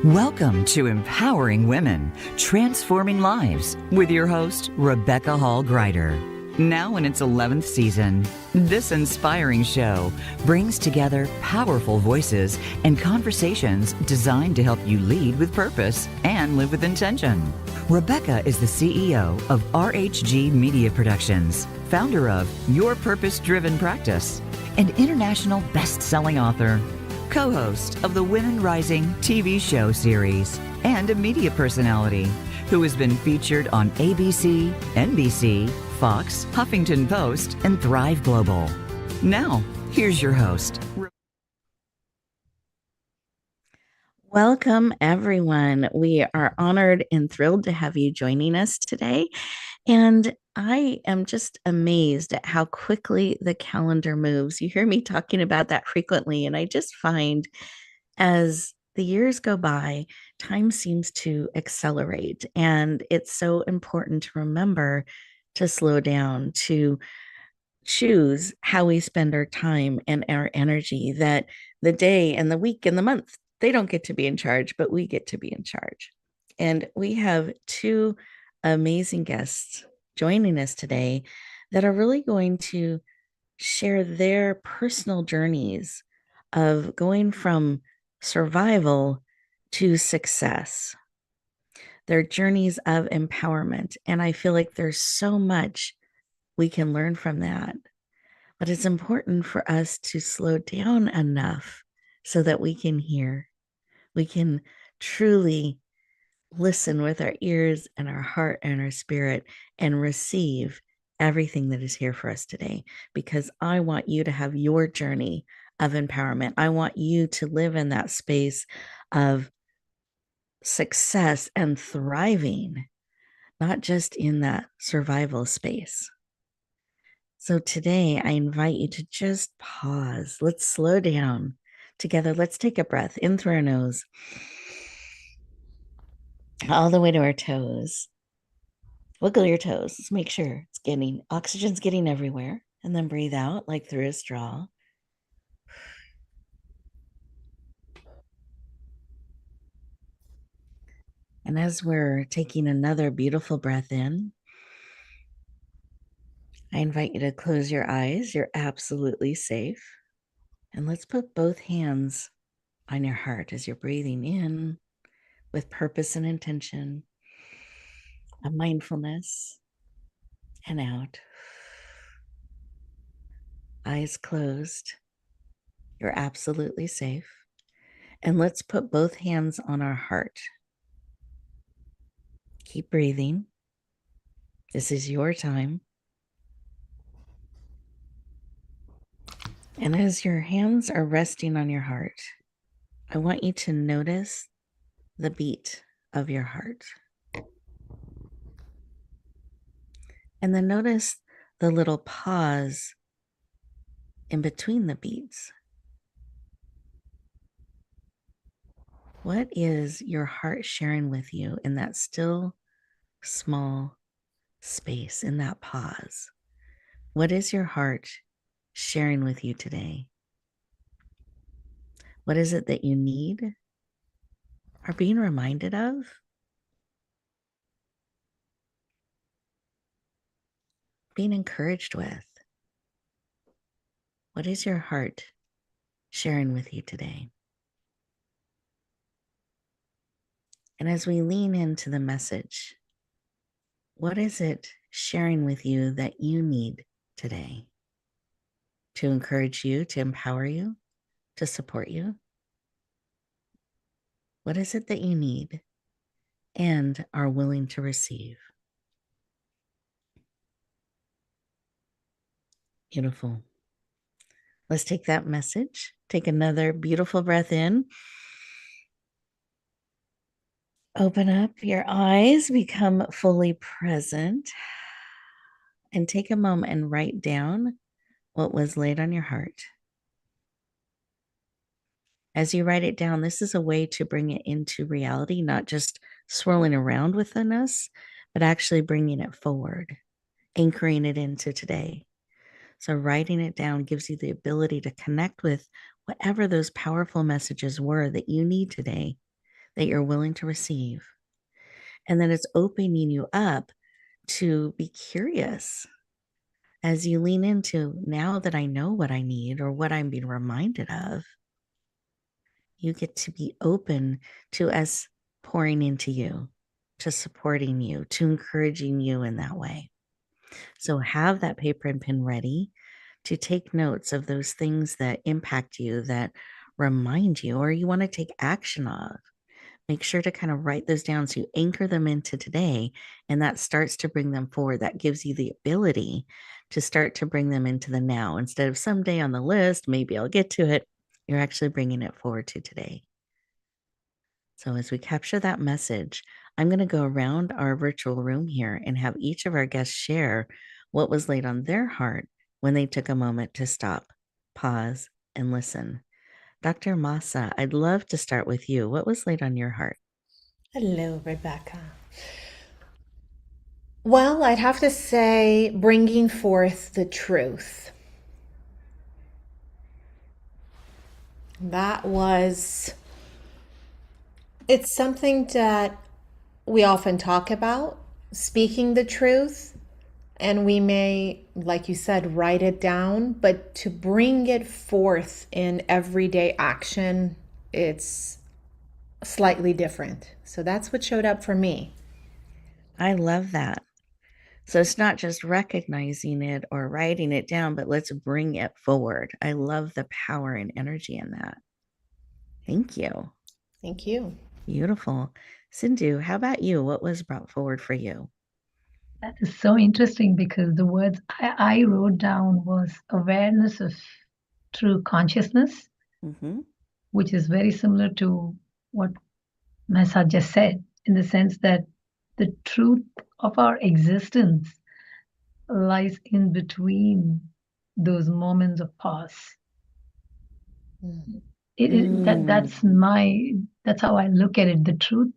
Welcome to Empowering Women, Transforming Lives with your host, Rebecca Hall Gruyter. Now in its 11th season, this inspiring show brings together powerful voices and conversations designed to help you lead with purpose and live with intention. Rebecca is the CEO of RHG Media Productions, founder of Your Purpose-Driven Practice, and international best-selling author, co-host of the Women Rising TV show series, and a media personality who has been featured on ABC, NBC, Fox, Huffington Post, and Thrive Global. Now, here's your host. Welcome, everyone. We are honored and thrilled to have you joining us today. And I am just amazed at how quickly the calendar moves. You hear me talking about that frequently, and I just find as the years go by, time seems to accelerate. And it's so important to remember to slow down, to choose how we spend our time and our energy, that the day and the week and the month, they don't get to be in charge, but we get to be in charge. And we have two amazing guests joining us today that are really going to share their personal journeys of going from survival to success, their journeys of empowerment. And I feel like there's so much we can learn from that. But it's important for us to slow down enough so that we can hear. We can truly listen with our ears and our heart and our spirit and receive everything that is here for us today, because I want you to have your journey of empowerment. I want you to live in that space of success and thriving, not just in that survival space. So today I invite you to just pause. Let's slow down together. Let's take a breath in through our nose, all the way to our toes. Wiggle your toes. Let's make sure oxygen's getting everywhere. And then breathe out like through a straw. And as we're taking another beautiful breath in, I invite you to close your eyes. You're absolutely safe. And let's put both hands on your heart as you're breathing in with purpose and intention, a mindfulness, and out. Eyes closed. You're absolutely safe. And let's put both hands on our heart. Keep breathing. This is your time. And as your hands are resting on your heart, I want you to notice the beat of your heart. And then notice the little pause in between the beats. What is your heart sharing with you in that still, small space, in that pause? What is your heart sharing with you today? What is it that you need or being reminded of? Being encouraged with? What is your heart sharing with you today? And as we lean into the message, what is it sharing with you that you need today to encourage you, to empower you, to support you? What is it that you need and are willing to receive? Beautiful. Let's take that message. Take another beautiful breath in. Open up your eyes, become fully present, and take a moment and write down what was laid on your heart. As you write it down, this is a way to bring it into reality, not just swirling around within us, but actually bringing it forward, anchoring it into today. So writing it down gives you the ability to connect with whatever those powerful messages were that you need today, that you're willing to receive. And then it's opening you up to be curious as you lean into, now that I know what I need or what I'm being reminded of, you get to be open to us pouring into you, to supporting you, to encouraging you in that way. So have that paper and pen ready to take notes of those things that impact you, that remind you, or you want to take action of. Make sure to kind of write those down so you anchor them into today, and that starts to bring them forward. That gives you the ability to start to bring them into the now. Instead of someday on the list, maybe I'll get to it, you're actually bringing it forward to today. So as we capture that message, I'm going to go around our virtual room here and have each of our guests share what was laid on their heart when they took a moment to stop, pause, and listen. Dr. Mahsa, I'd love to start with you. What was laid on your heart? Hello, Rebecca. Well, I'd have to say bringing forth the truth. That was, it's something that we often talk about, speaking the truth, and we may, like you said, write it down, but to bring it forth in everyday action, it's slightly different. So that's what showed up for me. I love that. So it's not just recognizing it or writing it down, but let's bring it forward. I love the power and energy in that. Thank you. Thank you. Beautiful. Sindu, how about you? What was brought forward for you? That is so interesting because the words I wrote down was awareness of true consciousness, Mm-hmm. which is very similar to what Mahsa just said, in the sense that the truth of our existence lies in between those moments of pause. That's how I look at it. The truth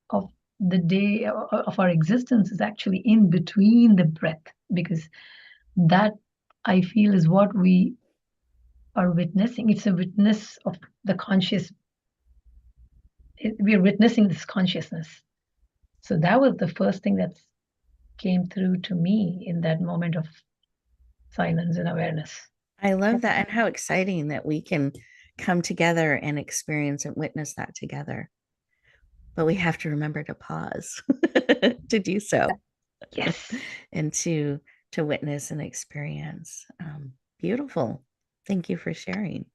of the day of our existence is actually in between the breath, because that, I feel, is what we are witnessing. It's a witness of the conscious. We are witnessing this consciousness. So that was the first thing that came through to me in that moment of silence and awareness. I love that. And how exciting that we can come together and experience and witness that together. But we have to remember to pause to do so. Yes. And to witness and experience. Beautiful. Thank you for sharing.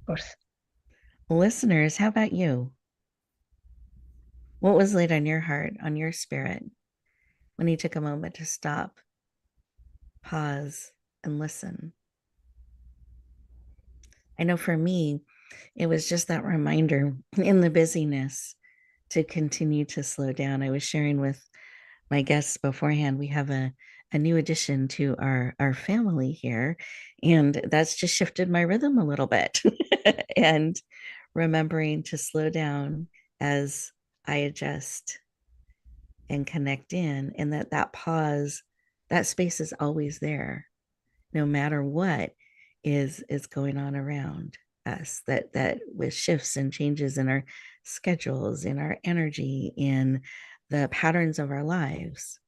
Of course. Listeners, how about you? What was laid on your heart, on your spirit, when you took a moment to stop, pause, and listen? I know for me, it was just that reminder in the busyness to continue to slow down. I was sharing with my guests beforehand, we have a new addition to our family here, and that's just shifted my rhythm a little bit. And remembering to slow down as I adjust and connect in, and that pause, that space is always there, no matter what is going on around us. That with shifts and changes in our schedules, in our energy, in the patterns of our lives,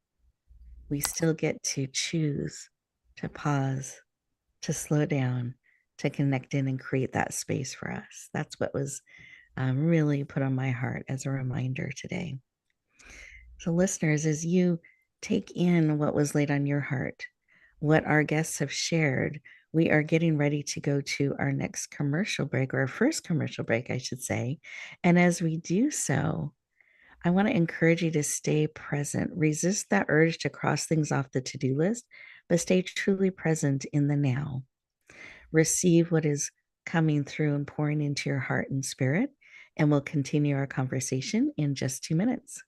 we still get to choose to pause, to slow down, to connect in and create that space for us. That's what was really put on my heart as a reminder today. So, listeners, as you take in what was laid on your heart, what our guests have shared, we are getting ready to go to our next commercial break, or our first commercial break, I should say. And as we do so, I want to encourage you to stay present. Resist that urge to cross things off the to-do list, but stay truly present in the now. Receive what is coming through and pouring into your heart and spirit, and we'll continue our conversation in just 2 minutes.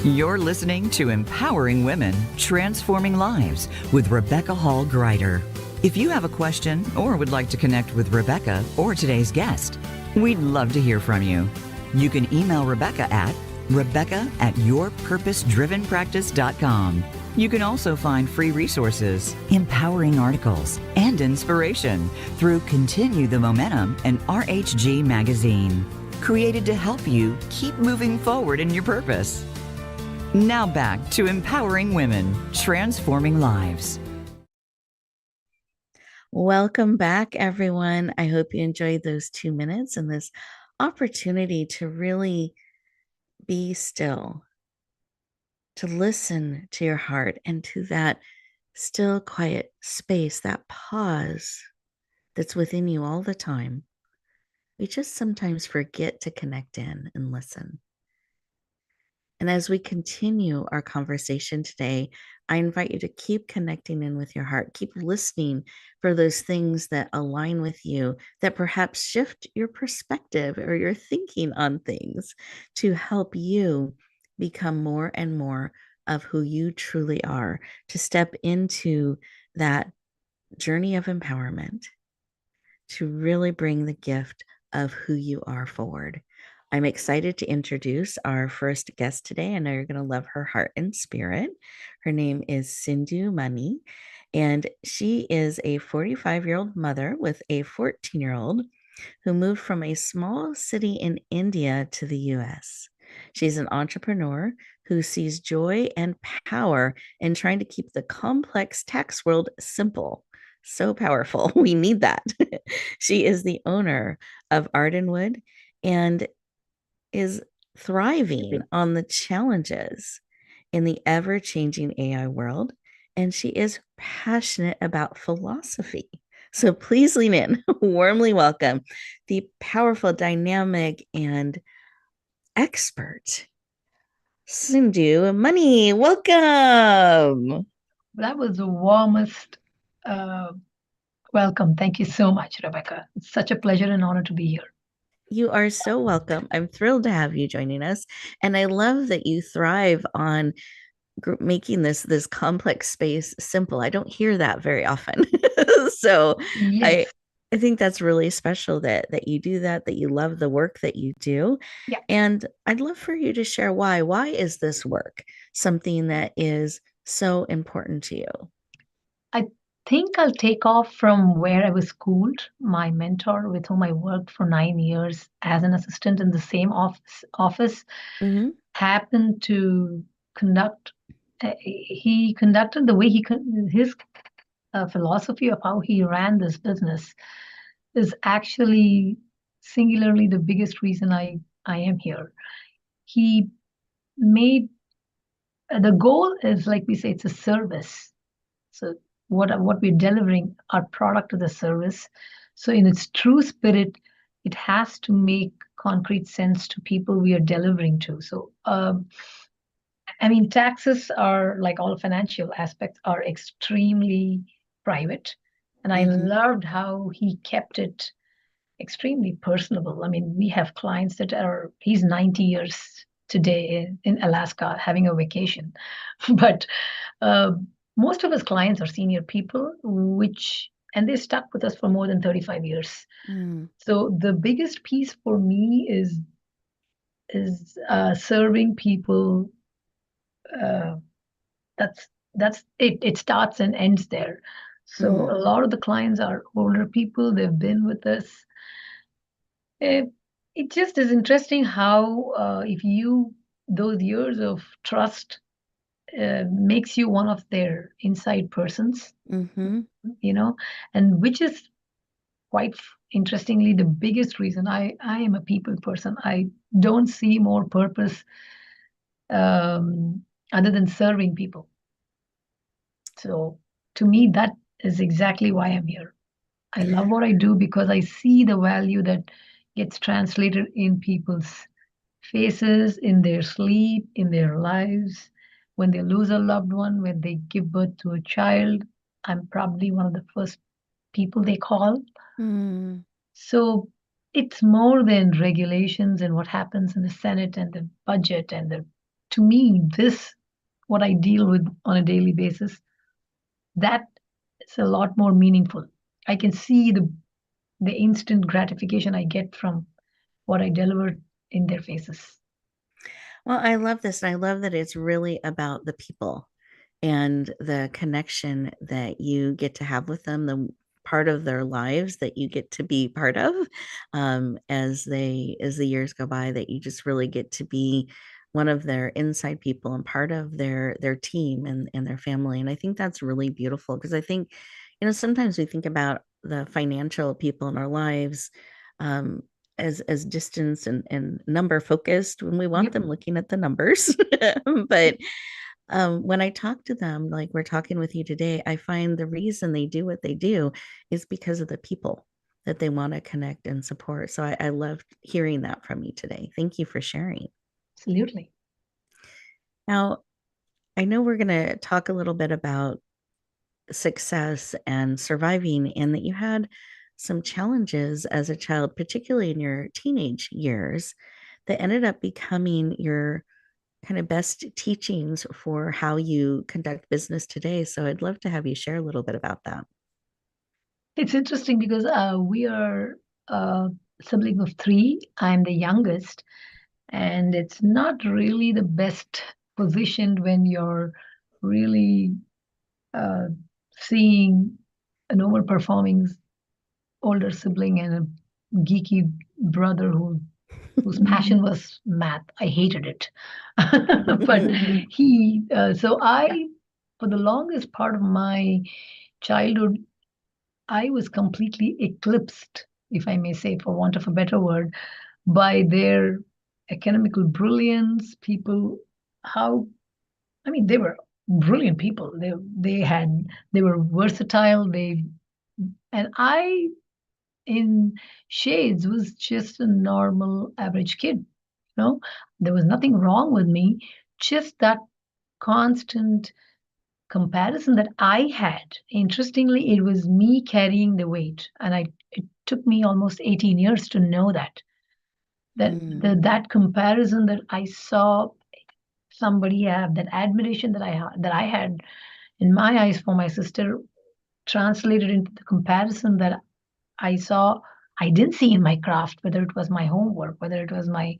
You're listening to Empowering Women, Transforming Lives with Rebecca Hall Gruyter. If you have a question or would like to connect with Rebecca or today's guest, we'd love to hear from you. You can email Rebecca at rebecca@yourpurposedrivenpractice.com. You can also find free resources, empowering articles, and inspiration through Continue the Momentum and RHG Magazine, created to help you keep moving forward in your purpose. Now back to Empowering Women, Transforming Lives. Welcome back, everyone. I hope you enjoyed those 2 minutes and this opportunity to really be still, to listen to your heart and to that still, quiet space, that pause that's within you all the time. We just sometimes forget to connect in and listen. And as we continue our conversation today, I invite you to keep connecting in with your heart. Keep listening for those things that align with you, that perhaps shift your perspective or your thinking on things to help you become more and more of who you truly are, to step into that journey of empowerment, to really bring the gift of who you are forward. I'm excited to introduce our first guest today. I know you're going to love her heart and spirit. Her name is Sindu Mani, and she is a 45-year-old mother with a 14-year-old who moved from a small city in India to the US. She's an entrepreneur who sees joy and power in trying to keep the complex tax world simple. So powerful. We need that. She is the owner of Ardenwood and is thriving on the challenges in the ever-changing AI world, and she is passionate about philosophy. So please lean in, warmly welcome the powerful, dynamic, and expert Sindu Mani. Welcome. That was the warmest welcome. Thank you so much, Rebecca. It's such a pleasure and honor to be here. You are so welcome. I'm thrilled to have you joining us. And I love that you thrive on making this complex space simple. I don't hear that very often. So Yes. I think that's really special that you do that you love the work that you do. Yeah. And I'd love for you to share why. Why is this work something that is so important to you? I think I'll take off from where I was schooled. My mentor, with whom I worked for 9 years as an assistant in the same office Mm-hmm. happened to conduct. He conducted the way his philosophy of how he ran this business is actually singularly the biggest reason I am here. He made the goal is, like we say, it's a service. So what we're delivering, our product or the service. So in its true spirit, it has to make concrete sense to people we are delivering to. So I mean, taxes are, like all financial aspects, are extremely private. And I loved how he kept it extremely personable. I mean, we have clients he's 90 years today in Alaska having a vacation. But most of his clients are senior people, and they stuck with us for more than 35 years. So the biggest piece for me is serving people. That's it. It starts and ends there. So a lot of the clients are older people. They've been with us. It just is interesting how those years of trust makes you one of their inside persons, and which is quite interestingly the biggest reason I am a people person. I don't see more purpose other than serving people. So to me, that is exactly why I'm here. I love what I do because I see the value that gets translated in people's faces, in their sleep, in their lives. When they lose a loved one, when they give birth to a child, I'm probably one of the first people they call. So it's more than regulations and what happens in the Senate and the budget and the to me, what I deal with on a daily basis, that is a lot more meaningful. I can see the instant gratification I get from what I deliver in their faces. Well, I love this. And I love that it's really about the people and the connection that you get to have with them, the part of their lives that you get to be part of, as the years go by, that you just really get to be one of their inside people and part of their team and their family. And I think that's really beautiful, because I think, sometimes we think about the financial people in our lives, um, as distance and number focused, when we want Yep. them looking at the numbers. But when I talk to them, like we're talking with you today, I find the reason they do what they do is because of the people that they want to connect and support. So I loved hearing that from you today. Thank you for sharing. Absolutely. Now, I know we're going to talk a little bit about success and surviving, and that you had some challenges as a child, particularly in your teenage years, that ended up becoming your kind of best teachings for how you conduct business today. So I'd love to have you share a little bit about that. It's interesting because we are a sibling of three. I'm the youngest, and it's not really the best positioned when you're really uh, seeing an overperforming older sibling and a geeky brother whose passion was math. I hated it. But for the longest part of my childhood, I was completely eclipsed, if I may say, for want of a better word, by their academical brilliance. They were brilliant people. They were versatile. And I, in shades, was just a normal average kid. There was nothing wrong with me, just that constant comparison that I had. Interestingly, it was me carrying the weight, and it took me almost 18 years to know that comparison that I saw somebody have, that admiration that I had in my eyes for my sister, translated into the comparison that I didn't see in my craft, whether it was my homework, whether it was my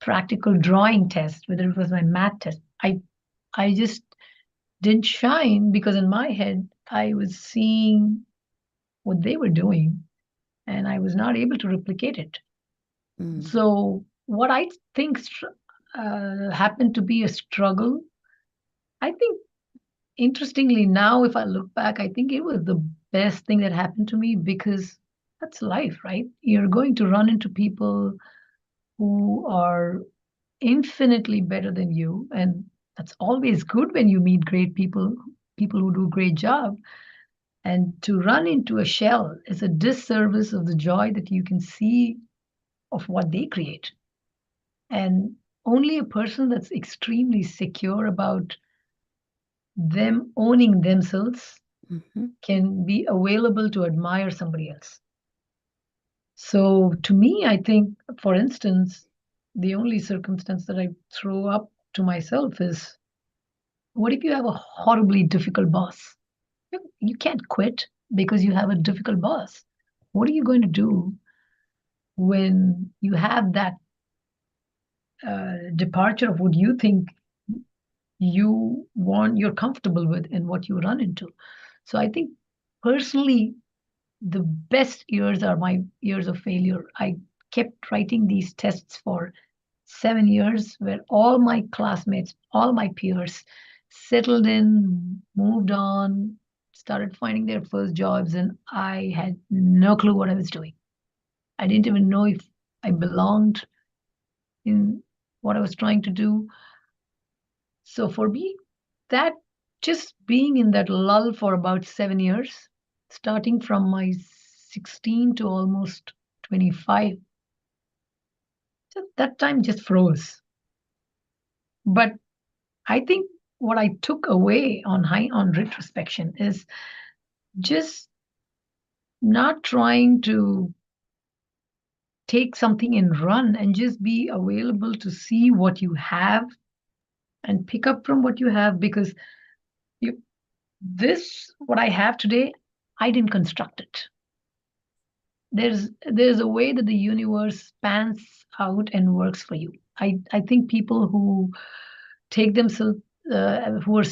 practical drawing test, whether it was my math test. I just didn't shine, because in my head I was seeing what they were doing and I was not able to replicate it. So what I think happened to be a struggle, I think, interestingly, now if I look back, I think it was the best thing that happened to me, because that's life, right? You're going to run into people who are infinitely better than you, and that's always good when you meet great people who do a great job. And to run into a shell is a disservice of the joy that you can see of what they create. And only a person that's extremely secure about them owning themselves can be available to admire somebody else. So to me, I think, for instance, the only circumstance that I throw up to myself is, what if you have a horribly difficult boss? You can't quit because you have a difficult boss. What are you going to do when you have that departure of what you think you're comfortable with and what you run into? So I think, personally, the best years are my years of failure. I kept writing these tests for 7 years, where all my classmates, all my peers settled in, moved on, started finding their first jobs, and I had no clue what I was doing. I didn't even know if I belonged in what I was trying to do. So for me, that just being in that lull for about 7 years, starting from my 16 to almost 25, that time just froze. But I think what I took away on retrospection is just not trying to take something and run, and just be available to see what you have and pick up from what you have, because what I have today, I didn't construct it. There's a way that the universe pans out and works for you. I think people who take themselves, who are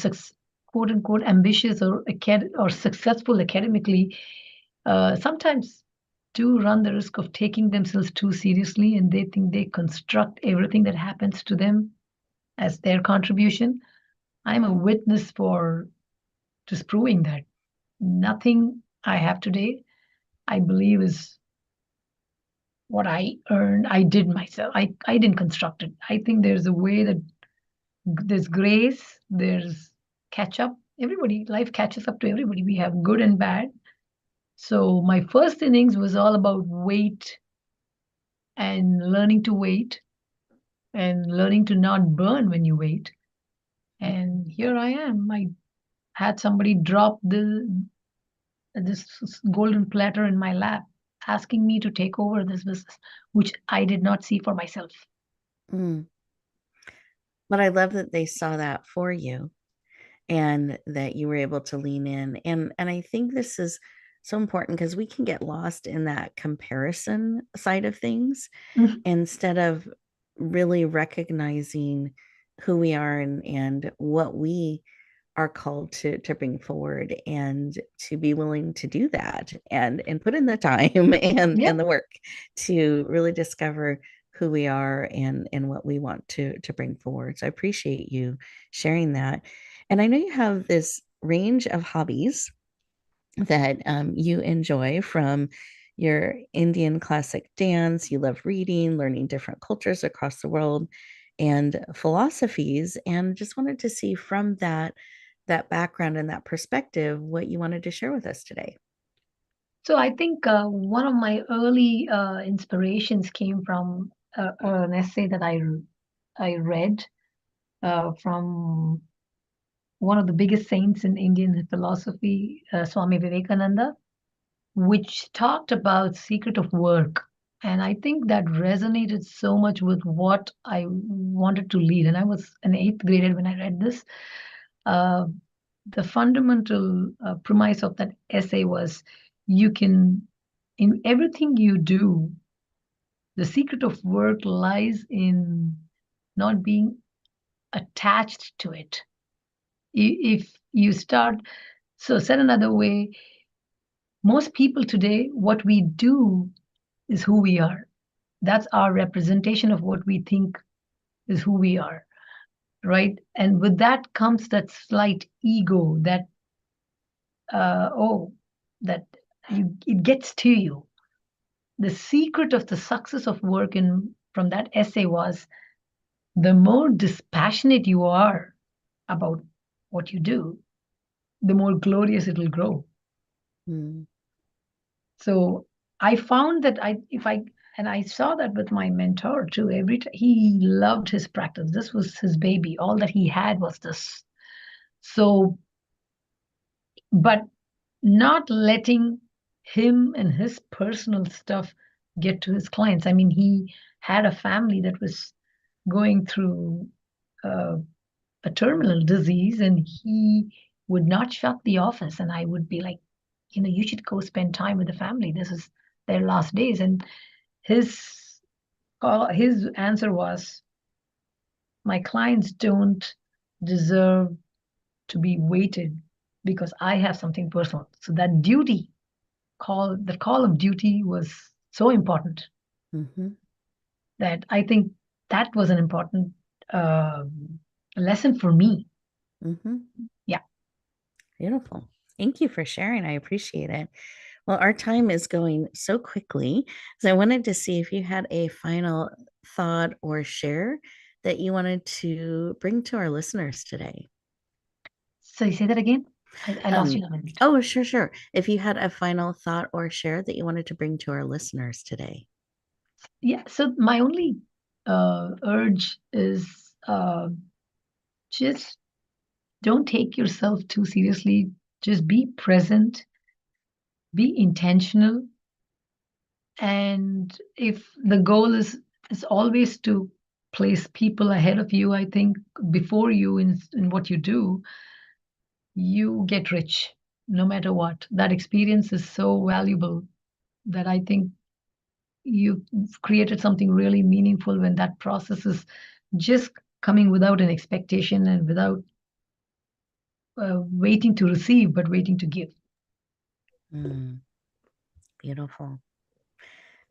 quote unquote ambitious or successful academically, sometimes do run the risk of taking themselves too seriously, and they think they construct everything that happens to them as their contribution. I'm a witness for just proving that nothing I have today, I believe, is what I earned. I did myself. I didn't construct it. I think there's a way that there's grace, there's catch up. Life catches up to everybody. We have good and bad. So my first innings was all about wait and learning to wait and learning to not burn when you wait. And here I am. I had somebody drop this golden platter in my lap, asking me to take over this business, which I did not see for myself. Mm. But I love that they saw that for you and that you were able to lean in. And I think this is so important because we can get lost in that comparison side of things instead of really recognizing who we are and what we are called to bring forward, and to be willing to do that and put in the time and the work to really discover who we are and what we want to bring forward. So I appreciate you sharing that. And I know you have this range of hobbies that you enjoy, from your Indian classic dance. You love reading, learning different cultures across the world and philosophies, and just wanted to see from that background and that perspective what you wanted to share with us today. So I think one of my early inspirations came from an essay that I read from one of the biggest saints in Indian philosophy, Swami Vivekananda, which talked about secret of work. And I think that resonated so much with what I wanted to lead. And I was an 8th grader when I read this. The fundamental premise of that essay was, in everything you do, the secret of work lies in not being attached to it. If you start, so said another way, most people today, what we do is who we are. That's our representation of what we think is who we are, right? And with that comes that slight ego that, it gets to you. The secret of the success of work from that essay was, the more dispassionate you are about what you do, the more glorious it will grow. Mm. So I found that I saw that with my mentor too. He loved his practice. This was his baby. All that he had was this. So, but not letting him and his personal stuff get to his clients. I mean, he had a family that was going through a terminal disease, and he would not shut the office. And I would be like, you should go spend time with the family. This is their last days. And his answer was, my clients don't deserve to be waited because I have something personal. So that the call of duty was so important. Mm-hmm. That I think that was an important lesson for me. Mm-hmm. Yeah. Beautiful. Thank you for sharing. I appreciate it. Well, our time is going so quickly. So I wanted to see if you had a final thought or share that you wanted to bring to our listeners today. So you say that again? I lost you a minute. Oh, sure. If you had a final thought or share that you wanted to bring to our listeners today. Yeah. So my only urge is just don't take yourself too seriously. Just be present, be intentional. And if the goal is always to place people ahead of you, I think, before you in what you do, you get rich no matter what. That experience is so valuable that I think you've created something really meaningful when that process is just coming without an expectation and without waiting to receive, but waiting to give. Beautiful.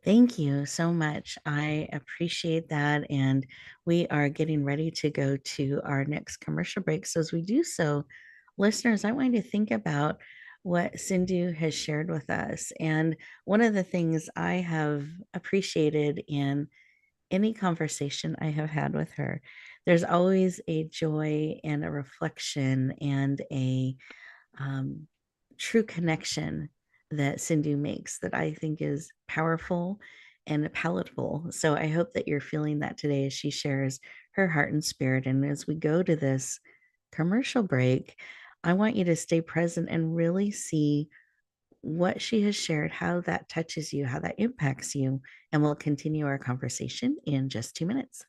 Thank you so much. I appreciate that. And we are getting ready to go to our next commercial break. So, as we do so, listeners, I want you to think about what Sindhu has shared with us. And one of the things I have appreciated in any conversation I have had with her, there's always a joy and a reflection and a um, true connection that Sindhu makes that I think is powerful and palatable. So I hope that you're feeling that today as she shares her heart and spirit. And as we go to this commercial break, I want you to stay present and really see what she has shared, how that touches you, how that impacts you. And we'll continue our conversation in just 2 minutes.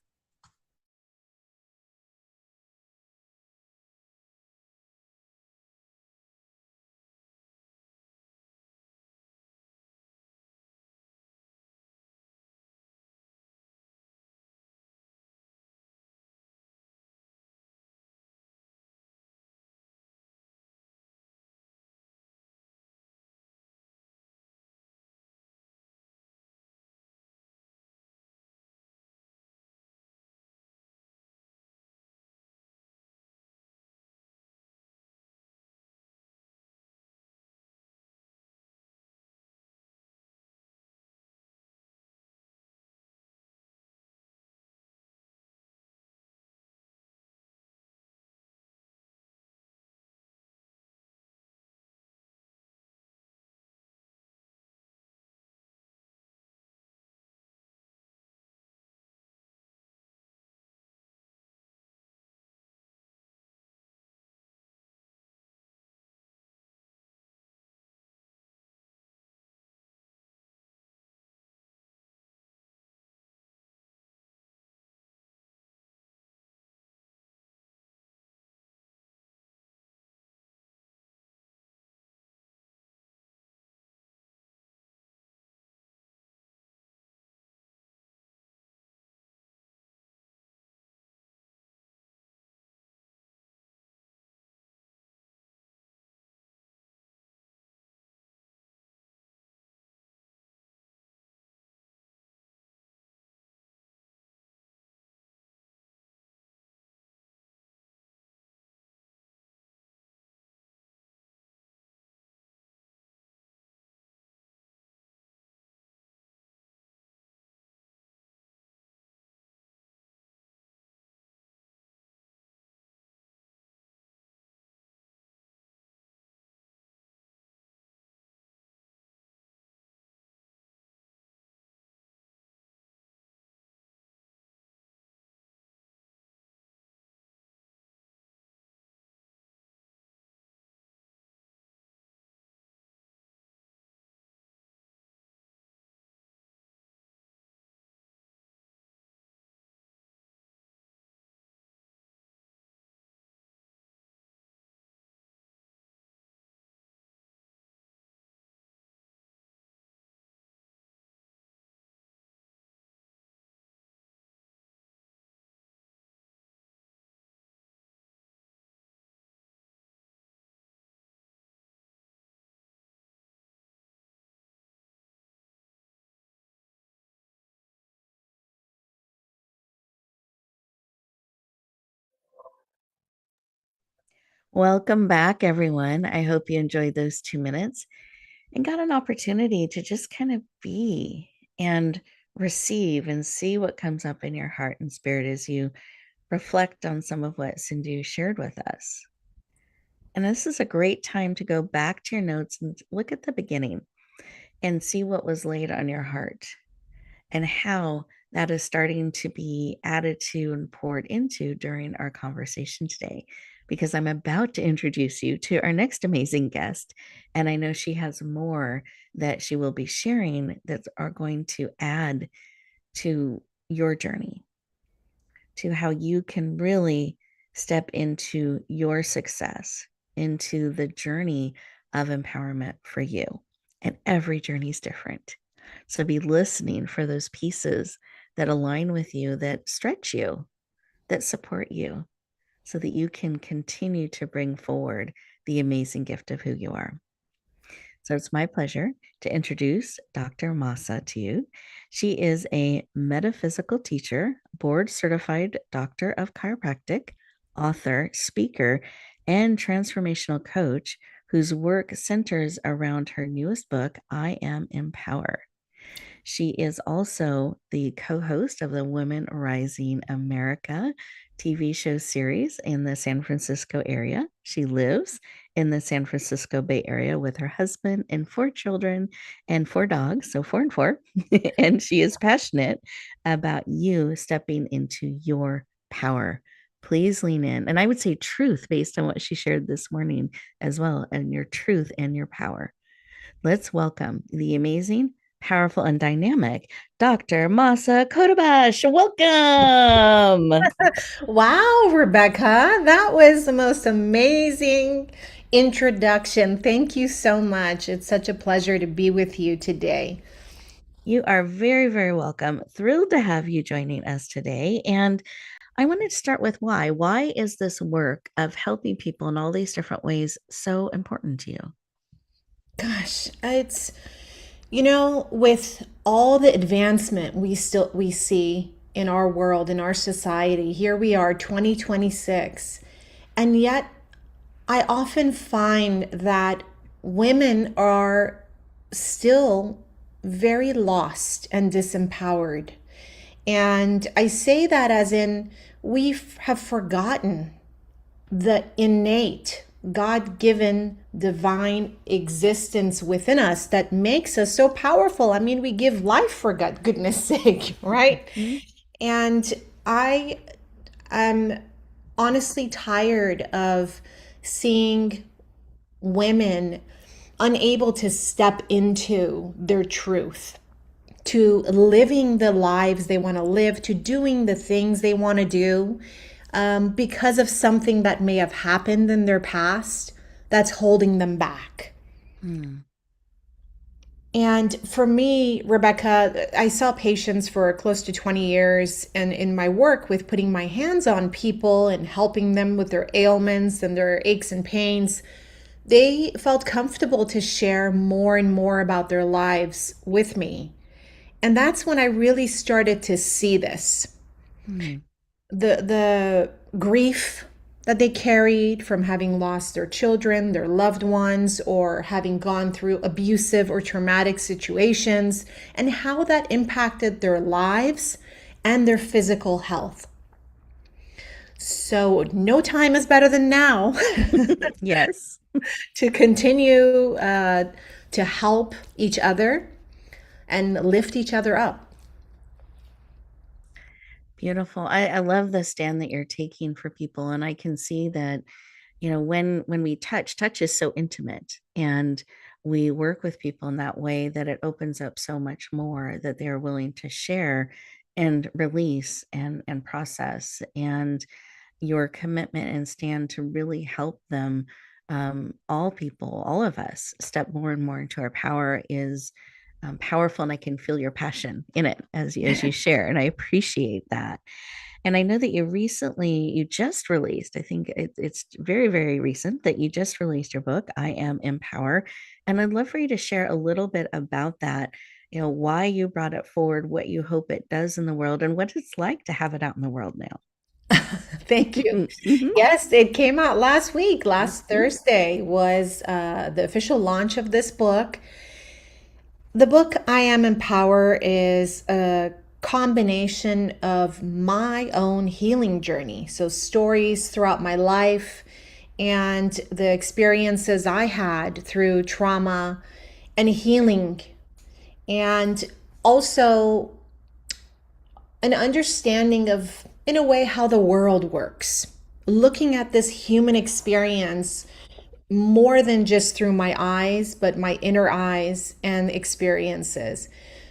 Welcome back, everyone. I hope you enjoyed those 2 minutes and got an opportunity to just kind of be and receive and see what comes up in your heart and spirit as you reflect on some of what Sindhu shared with us. And this is a great time to go back to your notes and look at the beginning and see what was laid on your heart and how that is starting to be added to and poured into during our conversation today. Because I'm about to introduce you to our next amazing guest. And I know she has more that she will be sharing that are going to add to your journey. to how you can really step into your success, into the journey of empowerment for you. And every journey is different. So be listening for those pieces that align with you, that stretch you, that support you, so that you can continue to bring forward the amazing gift of who you are. So it's my pleasure to introduce Dr. Mahsa to you. She is a metaphysical teacher, board certified doctor of chiropractic, author, speaker, and transformational coach whose work centers around her newest book, I Am Empower. She is also the co host of the Women Rising America TV show series in the San Francisco area. She lives in the San Francisco Bay Area with her husband and 4 children and 4 dogs, so 4 and 4. And she is passionate about you stepping into your power. Please lean in. And I would say truth based on what she shared this morning as well, and your truth and your power. Let's welcome the amazing, powerful, and dynamic Dr. Mahsa Khodabakhsh. Welcome. Wow, Rebecca, that was the most amazing introduction. Thank you so much. It's such a pleasure to be with you today. You are very, very welcome. Thrilled to have you joining us today. And I wanted to start with why. Why is this work of helping people in all these different ways so important to you? Gosh, it's with all the advancement we see in our world, in our society, here we are 2026, and yet I often find that women are still very lost and disempowered. And I say that as in have forgotten the innate God-given divine existence within us that makes us so powerful. I mean, we give life for goodness sake, right? Mm-hmm. And I am honestly tired of seeing women unable to step into their truth, to living the lives they want to live, to doing the things they want to do, because of something that may have happened in their past that's holding them back. And for me, Rebecca, I saw patients for close to 20 years, and in my work with putting my hands on people and helping them with their ailments and their aches and pains, they felt comfortable to share more and more about their lives with me. And that's when I really started to see this. The grief that they carried from having lost their children, their loved ones, or having gone through abusive or traumatic situations, and how that impacted their lives and their physical health. So no time is better than now. Yes. To continue to help each other and lift each other up. Beautiful. I love the stand that you're taking for people. And I can see that, when we touch is so intimate, and we work with people in that way that it opens up so much more that they're willing to share and release and process. And your commitment and stand to really help them, all people, all of us, step more and more into our power is powerful. And I can feel your passion in it as you share. And I appreciate that. And I know that you just released, I think it's very, very recent that you just released your book, I Am Empower. And I'd love for you to share a little bit about that, why you brought it forward, what you hope it does in the world, and what it's like to have it out in the world now. Thank you. Mm-hmm. Yes, it came out last week. Last Thursday was the official launch of this book. The book, I Am Empower, is a combination of my own healing journey. So stories throughout my life and the experiences I had through trauma and healing. And also an understanding of, in a way, how the world works. Looking at this human experience more than just through my eyes, but my inner eyes and experiences.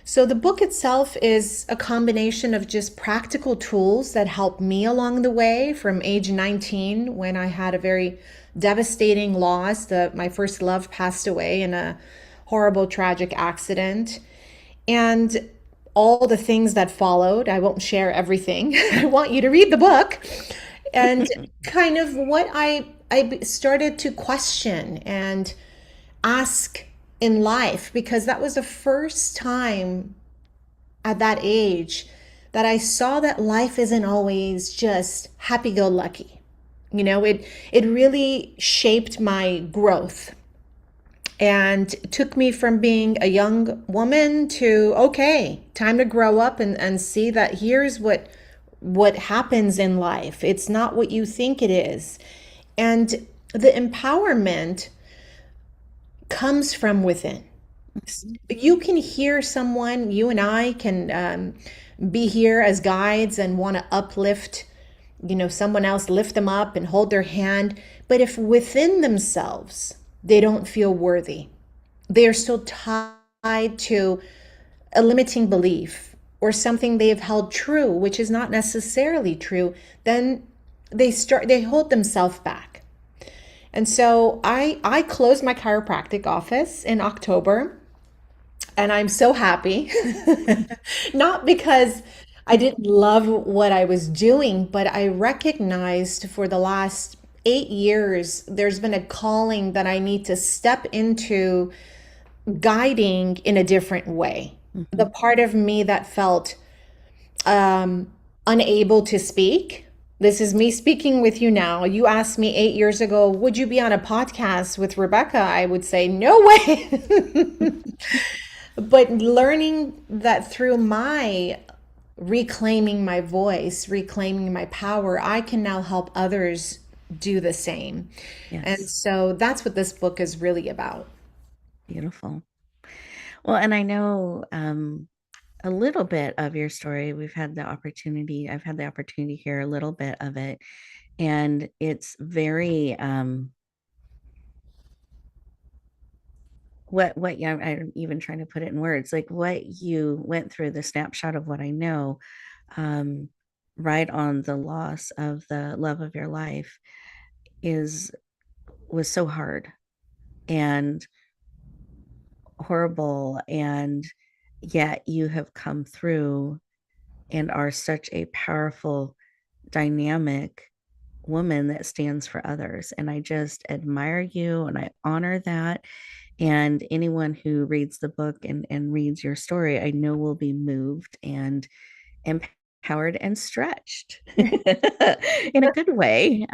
So the book itself is a combination of just practical tools that helped me along the way from age 19, when I had a very devastating loss. My first love passed away in a horrible, tragic accident. And all the things that followed. I won't share everything. I want you to read the book. And kind of what I started to question and ask in life, because that was the first time at that age that I saw that life isn't always just happy-go-lucky. It really shaped my growth and took me from being a young woman to, okay, time to grow up and see that here's what happens in life. It's not what you think it is. And the empowerment comes from within. You can hear someone, you and I can be here as guides and want to uplift, someone else, lift them up and hold their hand. But if within themselves, they don't feel worthy, they are still tied to a limiting belief or something they have held true, which is not necessarily true, then they hold themselves back. And so I closed my chiropractic office in October, and I'm so happy. Not because I didn't love what I was doing, but I recognized for the last 8 years, there's been a calling that I need to step into, guiding in a different way. The part of me that felt unable to speak. This is me speaking with you now. You asked me 8 years ago, would you be on a podcast with Rebecca? I would say, no way. But learning that through my reclaiming my voice, reclaiming my power, I can now help others do the same. Yes. And so that's what this book is really about. Beautiful. Well, and I know a little bit of your story. I've had the opportunity to hear a little bit of it. And it's very, yeah, I'm even trying to put it in words, like what you went through, the snapshot of what I know, right on the loss of the love of your life was so hard and horrible, and yet you have come through and are such a powerful, dynamic woman that stands for others. And I just admire you and I honor that. And anyone who reads the book and reads your story, I know will be moved and empowered and stretched in a good way,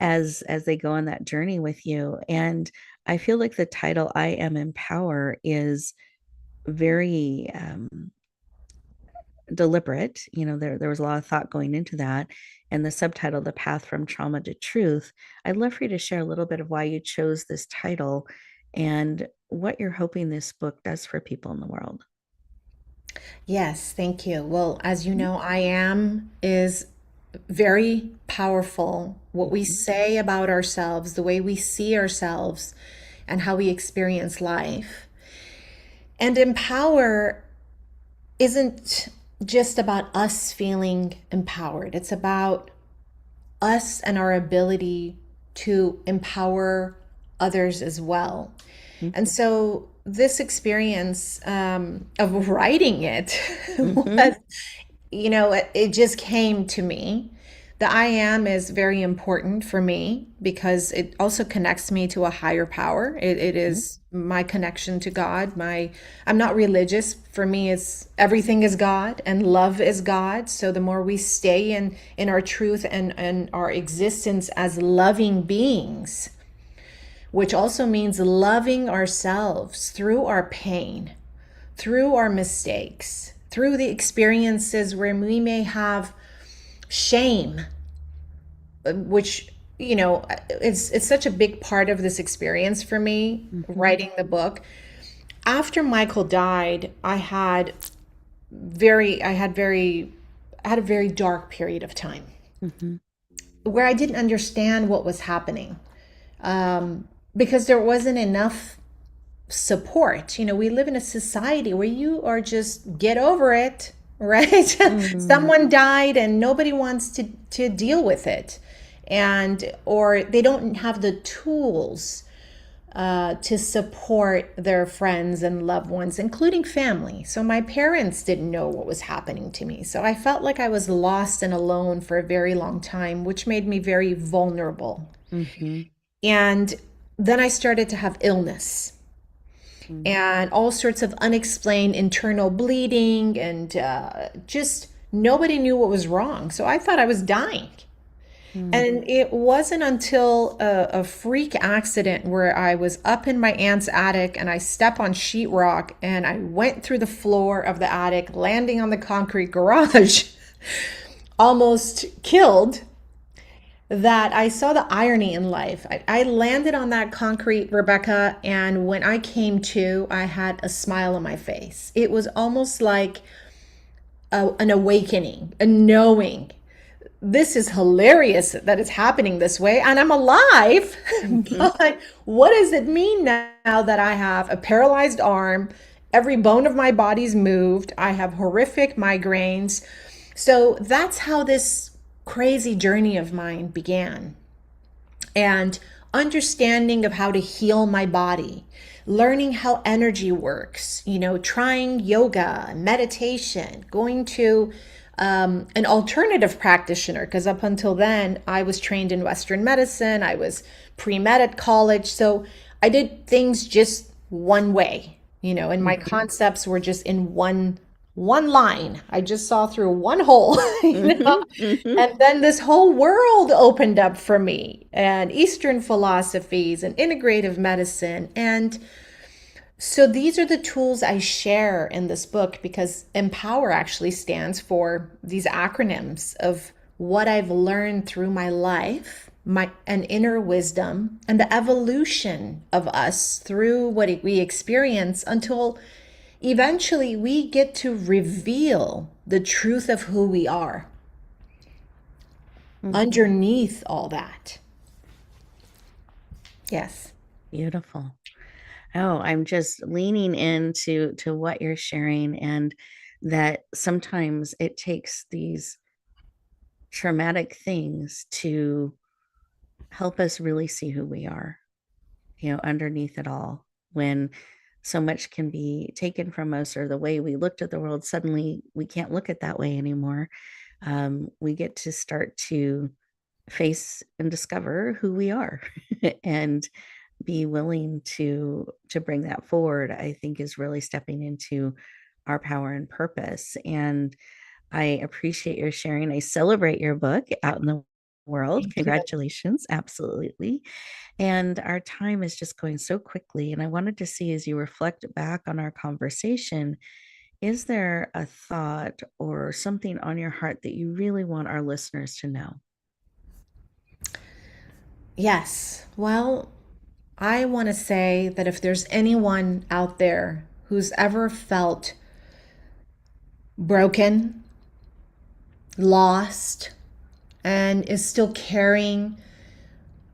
as they go on that journey with you. And I feel like the title "I Am Empower" is very deliberate. There was a lot of thought going into that. And the subtitle, "The Path from Trauma to Truth," I'd love for you to share a little bit of why you chose this title and what you're hoping this book does for people in the world. Yes, thank you. Well, as you know, I am is very powerful. What we say about ourselves, the way we see ourselves, and how we experience life. And empower isn't just about us feeling empowered. It's about us and our ability to empower others as well. And so this experience of writing it was, it just came to me. The I am is very important for me because it also connects me to a higher power. It is my connection to God. I'm not religious. For me, it's everything is God and love is God. So the more we stay in our truth and our existence as loving beings, which also means loving ourselves through our pain, through our mistakes, through the experiences where we may have shame, which, it's such a big part of this experience for me, writing the book. After Michael died, I had a very dark period of time where I didn't understand what was happening. Because there wasn't enough support. We live in a society where you are just get over it, right? Someone died and nobody wants to deal with it. Or they don't have the tools to support their friends and loved ones, including family. So my parents didn't know what was happening to me. So I felt like I was lost and alone for a very long time, which made me very vulnerable. And then I started to have illness and all sorts of unexplained internal bleeding, and just nobody knew what was wrong. So I thought I was dying. And it wasn't until a freak accident where I was up in my aunt's attic and I stepped on sheetrock and I went through the floor of the attic, landing on the concrete garage, almost killed, that I saw the irony in life. I landed on that concrete, Rebecca, and when I came to, I had a smile on my face. It was almost like an awakening, a knowing. This is hilarious that it's happening this way and I'm alive. But what does it mean now that I have a paralyzed arm? Every bone of my body's moved. I have horrific migraines. So that's how this crazy journey of mine began. And understanding of how to heal my body, learning how energy works, trying yoga, meditation, going to an alternative practitioner, because up until then I was trained in Western medicine. I was pre-med at college. So I did things just one way, and my concepts were just in one line. I just saw through one hole, and then this whole world opened up for me, and Eastern philosophies and integrative medicine. And so these are the tools I share in this book, because Empower actually stands for these acronyms of what I've learned through my life, an inner wisdom, and the evolution of us through what we experience until eventually we get to reveal the truth of who we are underneath all that. Yes. Beautiful. Oh, I'm just leaning into what you're sharing, and that sometimes it takes these traumatic things to help us really see who we are, underneath it all. When so much can be taken from us, or the way we looked at the world, suddenly we can't look at that way anymore. We get to start to face and discover who we are and be willing to bring that forward, I think, is really stepping into our power and purpose. And I appreciate your sharing. I celebrate your book out in the world. Thank you. Congratulations. Absolutely. And our time is just going so quickly. And I wanted to see, as you reflect back on our conversation, is there a thought or something on your heart that you really want our listeners to know? Yes. Well, I want to say that if there's anyone out there who's ever felt broken, lost, and is still carrying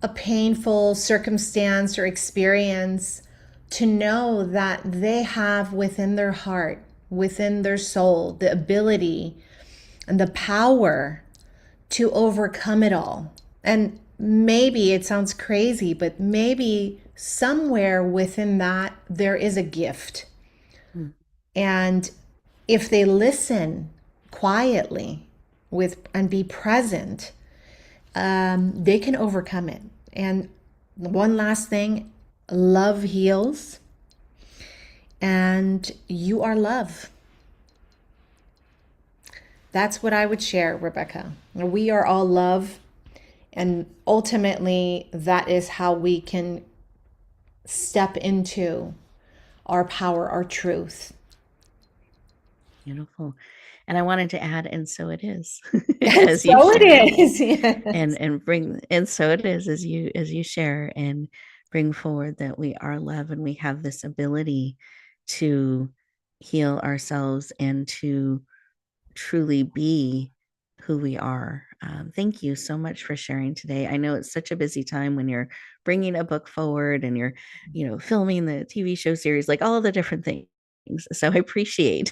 a painful circumstance or experience, to know that they have within their heart, within their soul, the ability and the power to overcome it all. And maybe it sounds crazy, but maybe somewhere within that there is a gift. And if they listen quietly and be present, they can overcome it. And one last thing, love heals, and you are love. That's what I would share, Rebecca. We are all love. And ultimately, that is how we can step into our power, our truth. Beautiful. And I wanted to add, and so it is. As so it is. Yes. And so it is, as you share and bring forward that we are love, and we have this ability to heal ourselves and to truly be who we are. Thank you so much for sharing today. I know it's such a busy time when you're bringing a book forward and you're, filming the TV show series, like all the different things. So I appreciate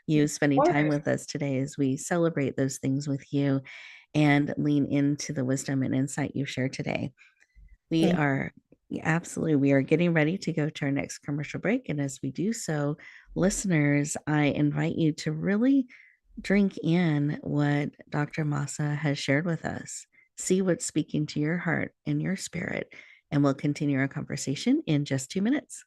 you spending time with us today as we celebrate those things with you and lean into the wisdom and insight you've shared today. We are getting ready to go to our next commercial break. And as we do so, listeners, I invite you to really drink in what Dr. Mahsa has shared with us. See what's speaking to your heart and your spirit. And we'll continue our conversation in just 2 minutes.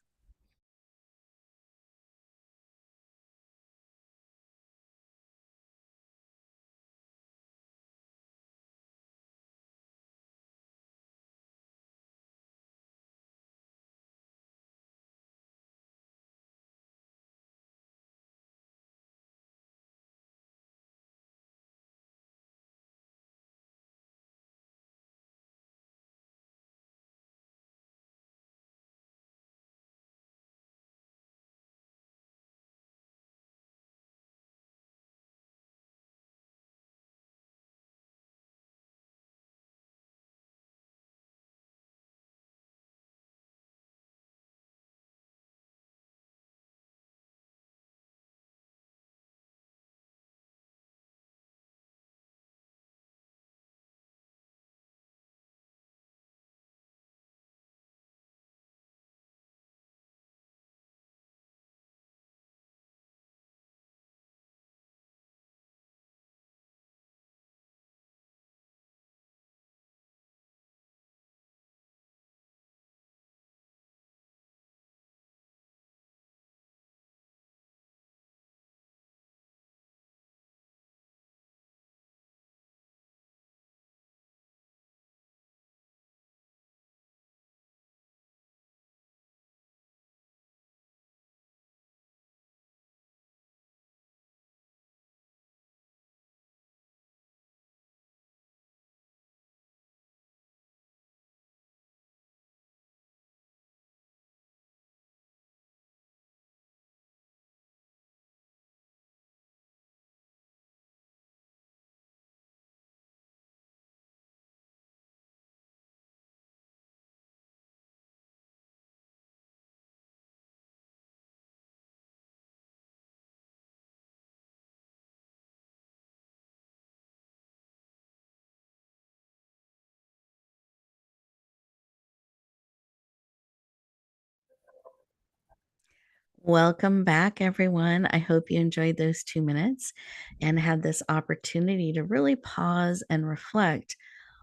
Welcome back, everyone. I hope you enjoyed those 2 minutes and had this opportunity to really pause and reflect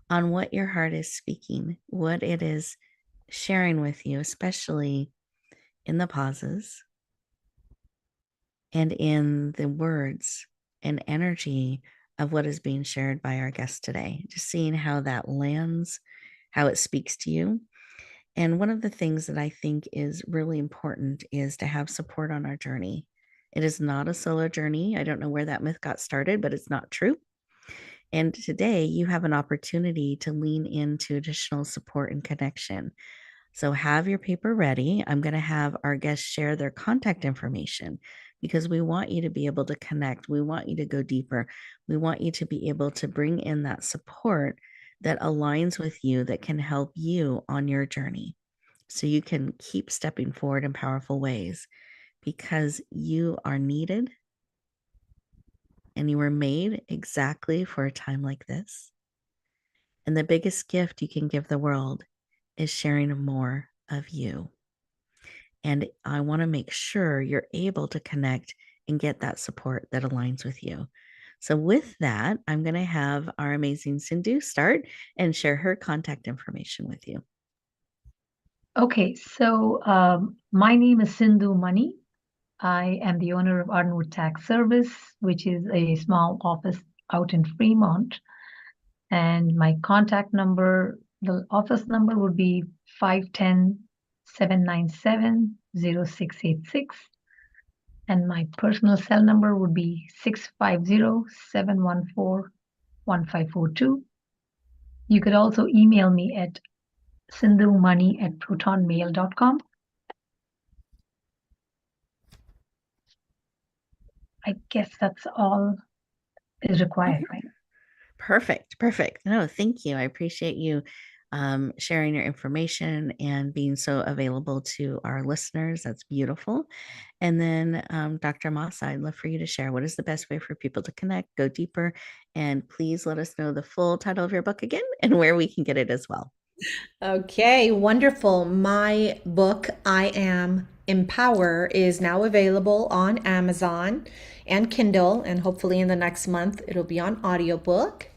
on what your heart is speaking, what it is sharing with you, especially in the pauses and in the words and energy of what is being shared by our guest today. Just seeing how that lands, how it speaks to you. And one of the things that I think is really important is to have support on our journey. It is not a solo journey. I don't know where that myth got started, but it's not true. And today you have an opportunity to lean into additional support and connection. So have your paper ready. I'm going to have our guests share their contact information because we want you to be able to connect. We want you to go deeper. We want you to be able to bring in that support that aligns with you, that can help you on your journey so you can keep stepping forward in powerful ways because you are needed and you were made exactly for a time like this. And the biggest gift you can give the world is sharing more of you. And I want to make sure you're able to connect and get that support that aligns with you. So with that, I'm going to have our amazing Sindu start and share her contact information with you. Okay, so my name is Sindu Mani. I am the owner of Ardenwood Tax Service, which is a small office out in Fremont. And my contact number, the office number would be 510-797-0686. And my personal cell number would be 650-714-1542. You could also email me at sindhumani@protonmail.com. I guess that's all is required, right? Perfect. Perfect. No, thank you. I appreciate you sharing your information and being so available to our listeners. That's beautiful. And then, Dr. Mahsa, I'd love for you to share what is the best way for people to connect, go deeper, and please let us know the full title of your book again and where we can get it as well. Okay, wonderful. My book, I Am Empower, is now available on Amazon and Kindle, and hopefully in the next month it'll be on audiobook.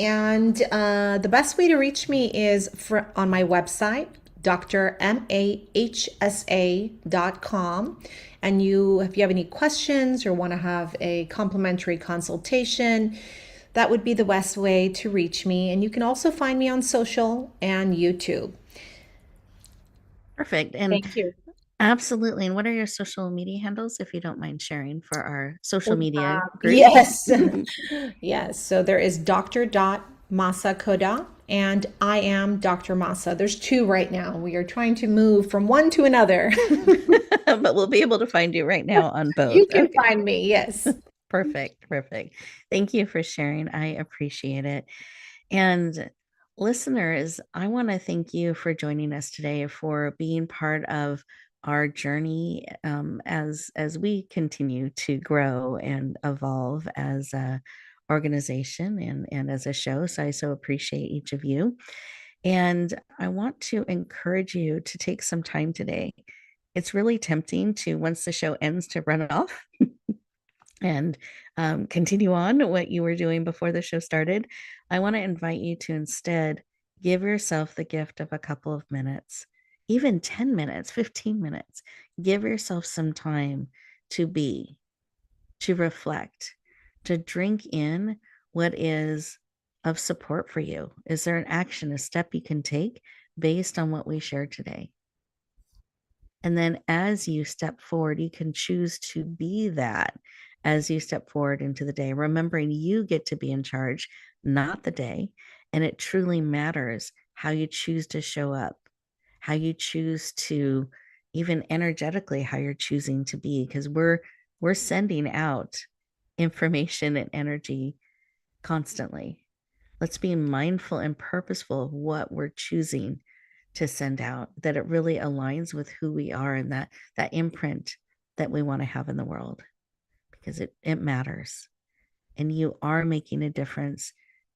And the best way to reach me is on my website, drmahsa.com. And if you have any questions or want to have a complimentary consultation, that would be the best way to reach me. And you can also find me on social and YouTube. Perfect. And Thank you. absolutely. And what are your social media handles, if you don't mind sharing for our social media group? Yes. Yes. So there is Dr. Mahsa Khoda and I Am Dr. Mahsa. There's two right now. We are trying to move from one to another. But we'll be able to find you right now on both. You can find me. Yes. Perfect. Perfect. Thank you for sharing. I appreciate it. And listeners, I want to thank you for joining us today, for being part of our journey as we continue to grow and evolve as a organization and as a show. So I so appreciate each of you. And I want to encourage you to take some time today. It's really tempting to, once the show ends, to run off and continue on what you were doing before the show started. I want to invite you to instead give yourself the gift of a couple of minutes, even 10 minutes, 15 minutes. Give yourself some time to be, to reflect, to drink in what is of support for you. Is there an action, a step you can take based on what we shared today? And then as you step forward, you can choose to be that as you step forward into the day, remembering you get to be in charge, not the day. And it truly matters how you choose to show up, how you choose to, even energetically, how you're choosing to be, because we're sending out information and energy constantly. Let's be mindful and purposeful of what we're choosing to send out, that it really aligns with who we are and that imprint that we want to have in the world, because it matters. And you are making a difference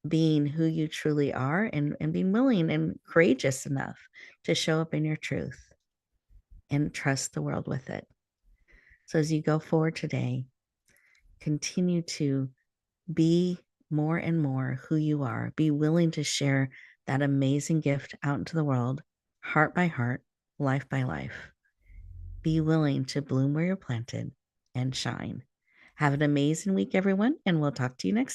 being who you truly are, and being willing and courageous enough to show up in your truth and trust the world with it. So as you go forward today, continue to be more and more who you are. Be willing to share that amazing gift out into the world, heart by heart, life by life. Be willing to bloom where you're planted and shine. Have an amazing week, everyone, and we'll talk to you next time.